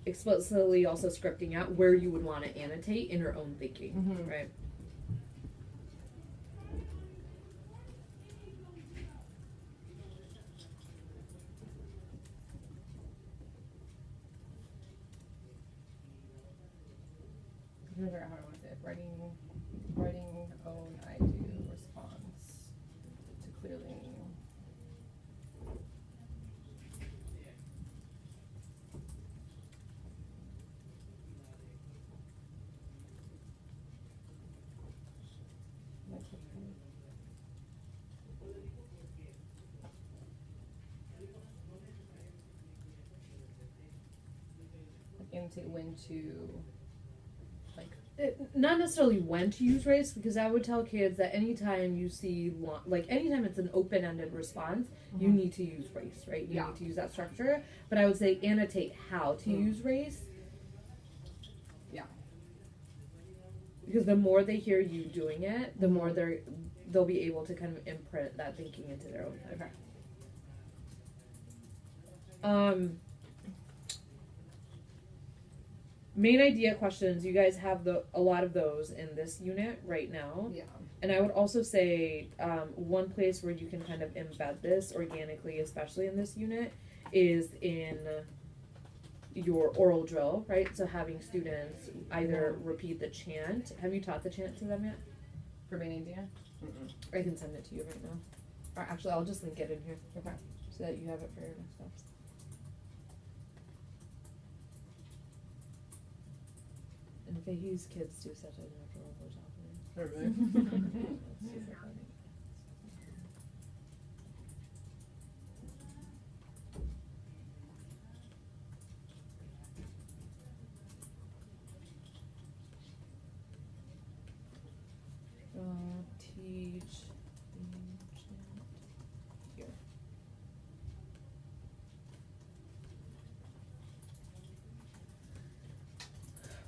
explicitly also scripting out where you would want to annotate in your own thinking, right? I'm trying to figure out how I want to say it. Writing own I do response to clearly. Annotate when to, like, not necessarily when to use race, because I would tell kids that anytime you see anytime it's an open-ended response, you need to use race, right? You need to use that structure. But I would say annotate how to use race. Yeah. Because the more they hear you doing it, the more they'll be able to kind of imprint that thinking into their own head. Okay. Main idea questions, you guys have a lot of those in this unit right now. Yeah. And I would also say one place where you can kind of embed this organically, especially in this unit, is in your oral drill, right? So having students either repeat the chant. Have you taught the chant to them yet? For main idea? I can send it to you right now. Or actually, I'll just link it in here. Okay. So that you have it for your next steps. And Fahey's kids do such an adorable job. Super funny. Teach here.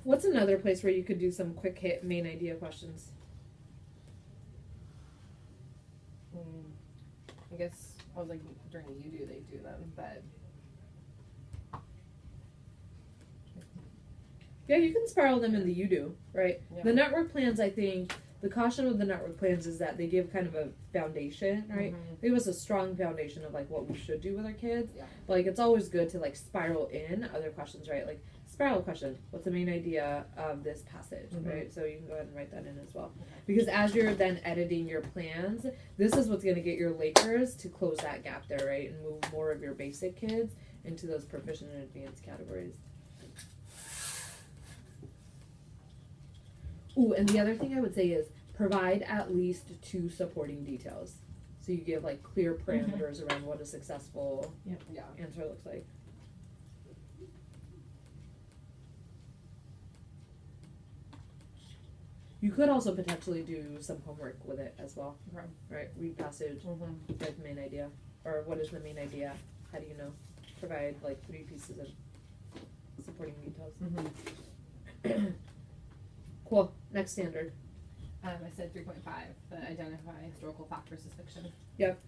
What's another place where you could do some quick hit main idea questions? I guess I was like during the you do they do them, but yeah, you can spiral them in the you do, right? Yeah. The network plans, I think, the caution of the network plans is that they give kind of a foundation, right? They give us a strong foundation of like what we should do with our kids. Yeah. But like it's always good to like spiral in other questions, right? Like spiral question, what's the main idea of this passage, right? So you can go ahead and write that in as well. Because as you're then editing your plans, this is what's going to get your Lakers to close that gap there, right? And move more of your basic kids into those proficient and advanced categories. Ooh, and the other thing I would say is provide at least 2 supporting details. So you give like clear parameters around what a successful answer looks like. You could also potentially do some homework with it as well, right? Read passage, like main idea, or what is the main idea? How do you know? Provide like 3 pieces of supporting details. Cool. Next standard. I said 3.5, but identify historical fact versus fiction. Yep.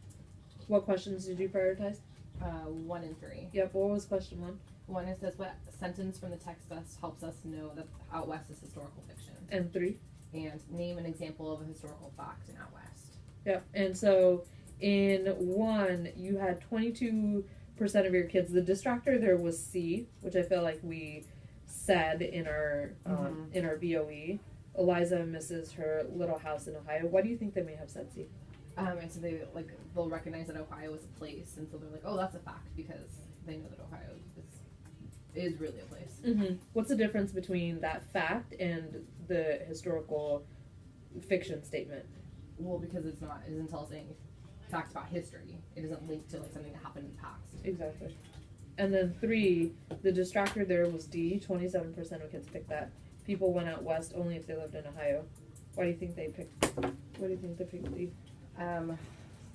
What questions did you prioritize? 1 and 3. Yep. What was question 1? 1 is says what sentence from the text best helps us know that Out West is historical fiction. And 3? And name an example of a historical fact in Out West. Yep. And so in 1, you had 22% of your kids. The distractor there was C, which I feel like we said in our VOE. Eliza misses her little house in Ohio. What do you think they may have said, C? And so they'll recognize that Ohio is a place, and so they're like, oh, that's a fact because they know that Ohio is really a place. What's the difference between that fact and the historical fiction statement? Well, because it isn't telling facts about history. It isn't linked to like something that happened in the past. Exactly. And then 3, the distractor there was D. 27% of kids picked that. People went out west only if they lived in Ohio. Why do you think they picked? What do you think they picked D?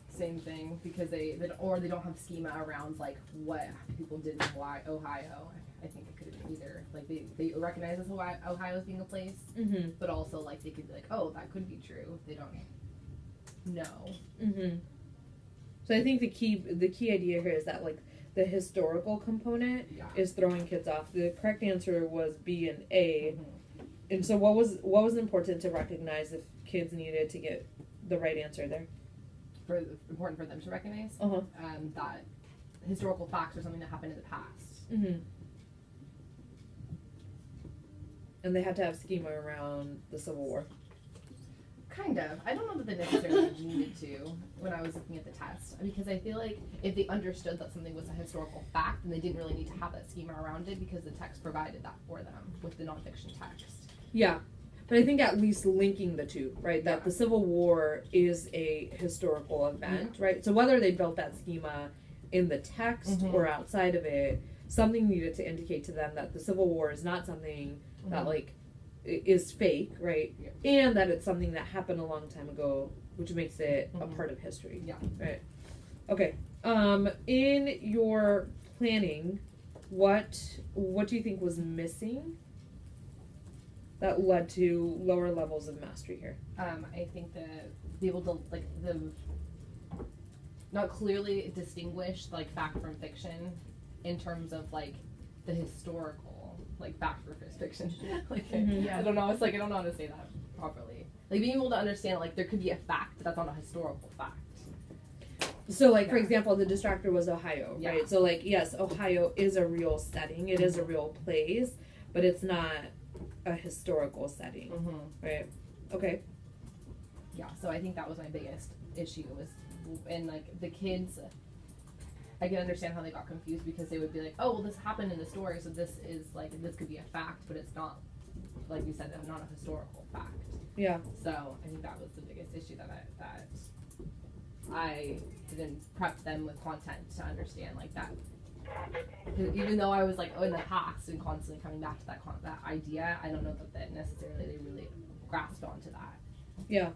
Same thing, because they don't have schema around like what people did in Ohio. I think it could have been either like they recognize Ohio as being a place, but also like they could be like, oh, that could be true. They don't know. So I think the key idea here is that like the historical component Yeah. is throwing kids off. The correct answer was B and A. Mhm. And so what was important to recognize if kids needed to get the right answer there? Important for them to recognize Uh-huh. that historical facts are something that happened in the past. Mm-hmm. And they had to have schema around the Civil War. Kind of. I don't know that they necessarily needed to when I was looking at the test, because I feel like if they understood that something was a historical fact, then they didn't really need to have that schema around it because the text provided that for them with the nonfiction text. Yeah. But I think at least linking the two, right? That Yeah. the Civil War is a historical event, right? So whether they built that schema in the text or outside of it, something needed to indicate to them that the Civil War is not something that like is fake, right? Yeah. And that it's something that happened a long time ago, which makes it a part of history. Yeah. Right. Okay. In your planning, what do you think was missing that led to lower levels of mastery here? I think that be able to not clearly distinguish like fact from fiction in terms of like the historical fact versus fiction. I don't know. It's like I don't know how to say that properly. Like being able to understand like there could be a fact that's not a historical fact. So like for example, the distractor was Ohio, Yeah. right? So like yes, Ohio is a real setting. It is a real place, but it's not a historical setting, right? Okay. Yeah. So I think that was my biggest issue was, and like the kids. I can understand how they got confused because they would be like, oh, well, this happened in the story, so this is like, this could be a fact, but it's not, like you said, not a historical fact. Yeah. So I think that was the biggest issue that I didn't prep them with content to understand like that. Even though I was like in the past and constantly coming back to that idea, I don't know that necessarily they really grasped onto that. Yeah.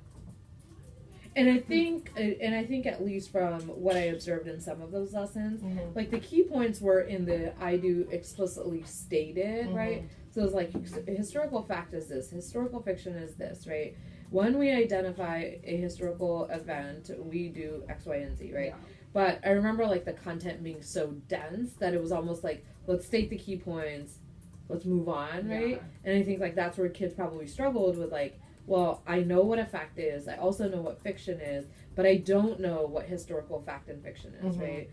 And I think at least from what I observed in some of those lessons, like the key points were in the I do explicitly stated, right? So it's like historical fact is this, historical fiction is this, right? When we identify a historical event, we do X, Y, and Z, right? Yeah. But I remember like the content being so dense that it was almost like, let's state the key points, let's move on, right? Yeah. And I think like that's where kids probably struggled with like, well, I know what a fact is. I also know what fiction is, but I don't know what historical fact and fiction is, right?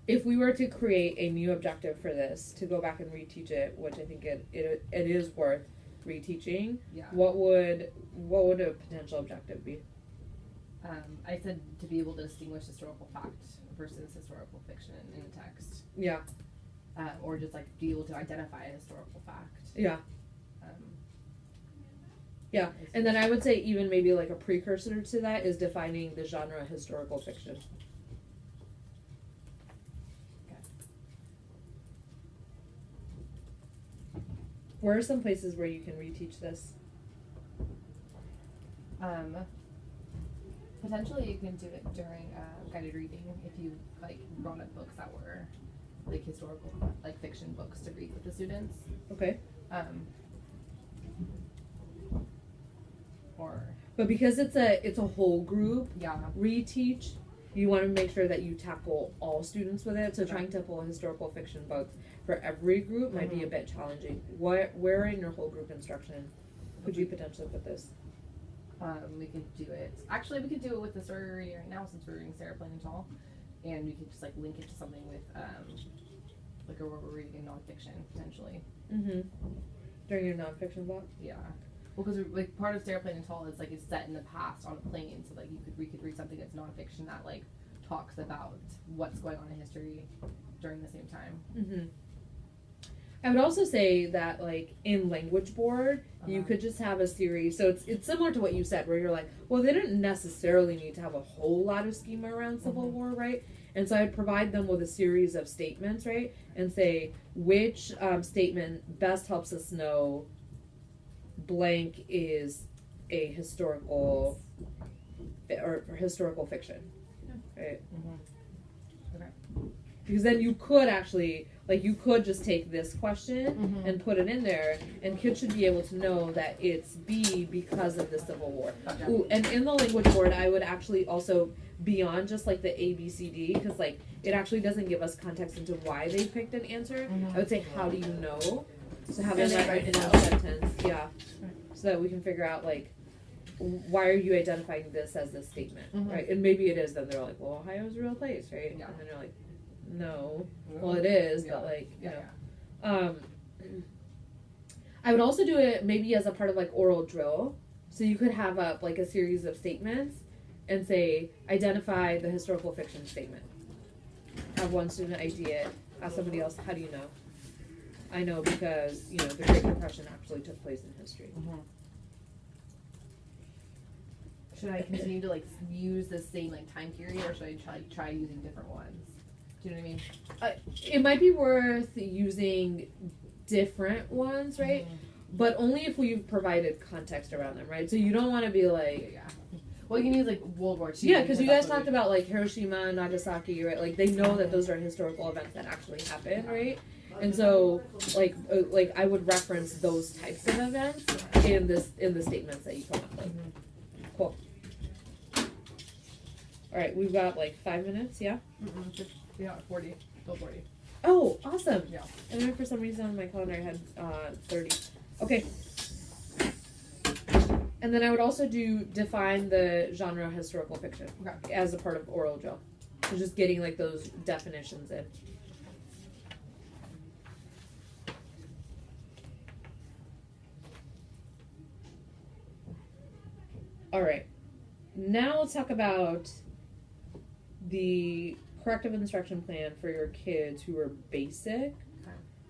If we were to create a new objective for this, to go back and reteach it, which I think it is worth reteaching, what would a potential objective be? I said to be able to distinguish historical fact versus historical fiction in a text. Yeah. Or just like be able to identify a historical fact. Yeah. Yeah, and then I would say even maybe like a precursor to that is defining the genre historical fiction. Okay. Where are some places where you can reteach this? Potentially you can do it during guided reading if you like brought up books that were like historical, like fiction books to read with the students. Okay. But because it's a whole group reteach, you want to make sure that you tackle all students with it. So trying to pull historical fiction books for every group might be a bit challenging. Where in your whole group instruction could you potentially put this? We could do it. Actually, we could do it with the story we're reading right now since we're reading Sarah Plain and Tall, and we could just like link it to something with like where we're reading in nonfiction potentially. During your nonfiction block. Yeah. Well, because like part of Sarah Plain and Tall is like it's set in the past on a plane, so like we could read something that's nonfiction that like talks about what's going on in history during the same time. I would also say that like in language board, you could just have a series. So it's similar to what you said, where you're like, well, they didn't necessarily need to have a whole lot of schema around Civil War, right? And so I'd provide them with a series of statements, right? And say which statement best helps us know blank is a historical or historical fiction, right? Okay. Because then you could actually, like, you could just take this question and put it in there, and kids should be able to know that it's B because of the Civil War. Gotcha. Ooh, and in the language board, I would actually also, beyond just like the A, B, C, D, because like it actually doesn't give us context into why they picked an answer. I would say, how do you know? So have them write in one sentence, yeah, so that we can figure out like, why are you identifying this as this statement, right? And maybe it is. Then they're like, well, Ohio's a real place, right? Yeah. And then they're like, no, well, it is, but like, you know. I would also do it maybe as a part of like oral drill. So you could have up like a series of statements and say, identify the historical fiction statement. Have one student ID it, ask somebody else, how do you know? I know because, you know, the Great Depression actually took place in history. Should I continue to like use the same like time period, or should I try using different ones? Do you know what I mean? It might be worth using different ones, right? But only if we've provided context around them, right? So you don't want to be like, well, you can use like World War II. Yeah, because you guys talked about like Hiroshima and Nagasaki, right? Like they know that those are historical events that actually happened, right? And so, like I would reference those types of events in the statements that you come up with. Cool. All right, we've got like 5 minutes, yeah? Yeah, 40. Still 40. Oh, awesome. Yeah. And then for some reason on my calendar I had 30. Okay. And then I would also define the genre historical fiction as a part of oral drill. So just getting like those definitions in. All right. Now let's talk about the corrective instruction plan for your kids who are basic.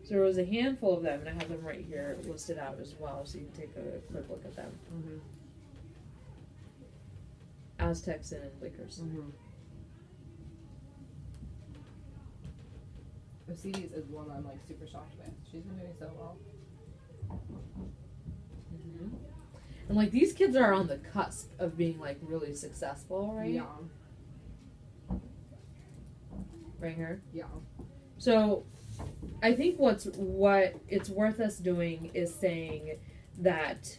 So there was a handful of them, and I have them right here listed out as well, so you can take a quick look at them. Aztecs and Lakers. Mercedes is one I'm like super shocked with. She's been doing so well. And like these kids are on the cusp of being like really successful, right? Yeah. Right here. Yeah. So I think what it's worth us doing is saying that,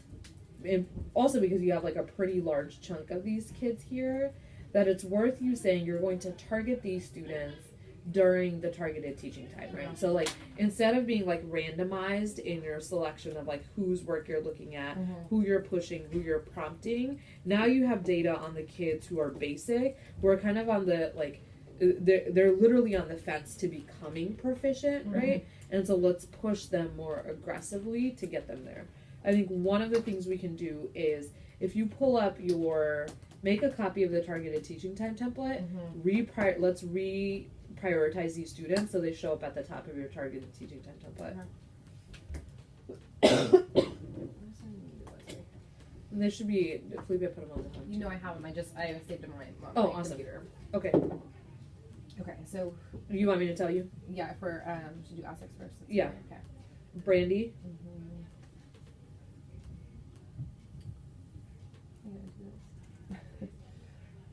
also because you have like a pretty large chunk of these kids here, that it's worth you saying you're going to target these students during the targeted teaching time, right? So like instead of being like randomized in your selection of like whose work you're looking at, who you're pushing, who you're prompting, now you have data on the kids who are basic, who are kind of on the like, they're literally on the fence to becoming proficient, right? And so let's push them more aggressively to get them there. I think one of the things we can do is if you pull up make a copy of the targeted teaching time template, let's reprioritize these students so they show up at the top of your targeted teaching time template. And they should be, Felipe put them on the phone. You know I have them. I saved them on my awesome. computer. Okay. Okay, so You want me to tell you? yeah, for should do Aztecs first. Yeah. Okay. Brandy. I'm gonna do this.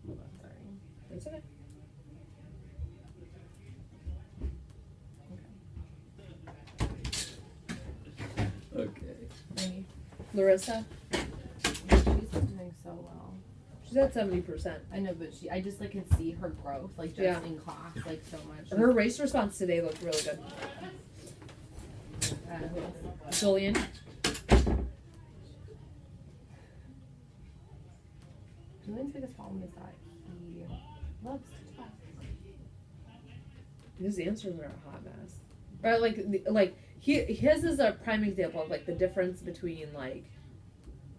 Hold on, sorry. That's okay. Okay. Ready? Larissa. She's doing so well. She's at 70%. I know, but I just like can see her growth, like just Yeah. in class, like so much. Her race response today looked really good. Who else? Julian. Julian's biggest problem is that he loves to talk. His answers are a hot mess. Right, his is a prime example of like the difference between like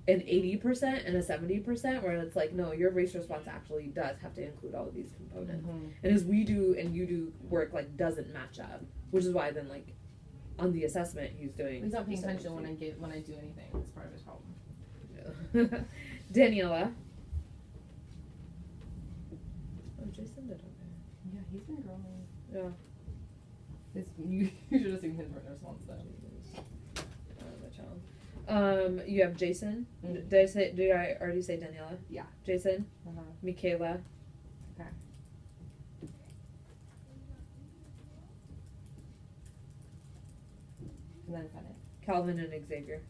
an 80% and a 70%, where it's like, no, your race response actually does have to include all of these components. And as we do and you do work like doesn't match up, which is why then like on the assessment he's doing. He's not paying attention when I do anything. That's part of his problem. Daniela. Oh, Jason did okay. Yeah, he's been growing. Yeah. You should have seen his response though. You have Jason. Did I already say Daniela? Yeah. Jason. Michaela. Okay. And then Bennett. Calvin and Xavier.